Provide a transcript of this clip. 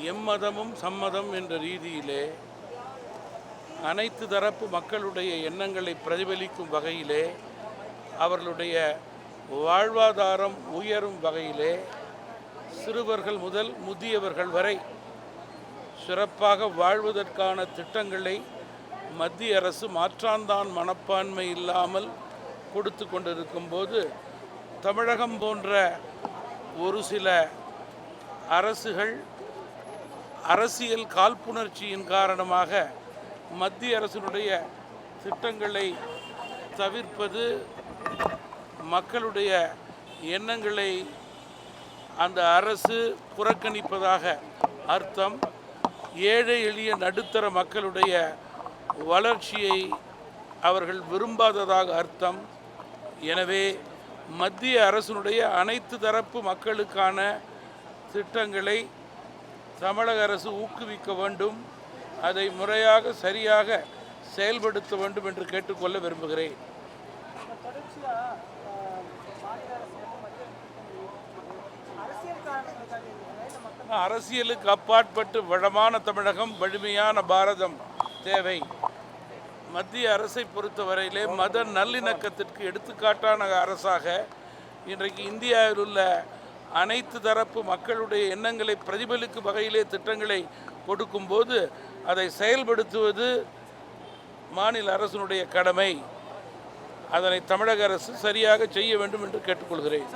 எம்மதமும் சம்மதம் என்ற ரீதியிலே அனைத்து தரப்பு மக்களுடைய எண்ணங்களை பிரதிபலிக்கும் வகையிலே அவர்களுடைய வாழ்வாதாரம் உயரும் வகையிலே சிறுவர்கள் முதல் முதியவர்கள் வரை சிறப்பாக வாழ்வதற்கான திட்டங்களை மத்திய அரசு மாற்றாந்தான் மனப்பான்மை இல்லாமல் கொடுத்து கொண்டிருக்கும் போது தமிழகம் போன்ற ஒரு சில அரசுகள் அரசியல் காழ்ப்புணர்ச்சியின் காரணமாக மத்திய அரசினுடைய திட்டங்களை தவிர்ப்பது, மக்களுடைய எண்ணங்களை அந்த அரசு புறக்கணிப்பதாக அர்த்தம். ஏழை எளிய நடுத்தர மக்களுடைய வளர்ச்சியை அவர்கள் விரும்பாததாக அர்த்தம். எனவே மத்திய அரசினுடைய அனைத்து தரப்பு மக்களுக்கான திட்டங்களை தமிழக அரசு ஊக்குவிக்க வேண்டும், அதை முறையாக சரியாக செயல்படுத்த வேண்டும் என்று கேட்டுக்கொள்ள விரும்புகிறேன். அரசியலுக்கு அப்பாற்பட்டு வளமான தமிழகம், வலிமையான பாரதம் தேவை. மத்திய அரசை பொறுத்தவரையிலே மத நல்லிணக்கத்திற்கு எடுத்துக்காட்டான அரசாக இன்றைக்கு இந்தியாவில் உள்ள அனைத்து தரப்பு மக்களுடைய எண்ணங்களை பிரதிபலிக்கும் வகையிலே திட்டங்களை கொடுக்கும்போது அதை செயல்படுத்துவது மாநில அரசினுடைய கடமை. அதனை தமிழக அரசு சரியாக செய்ய வேண்டும் என்று கேட்டுக்கொள்கிறேன்.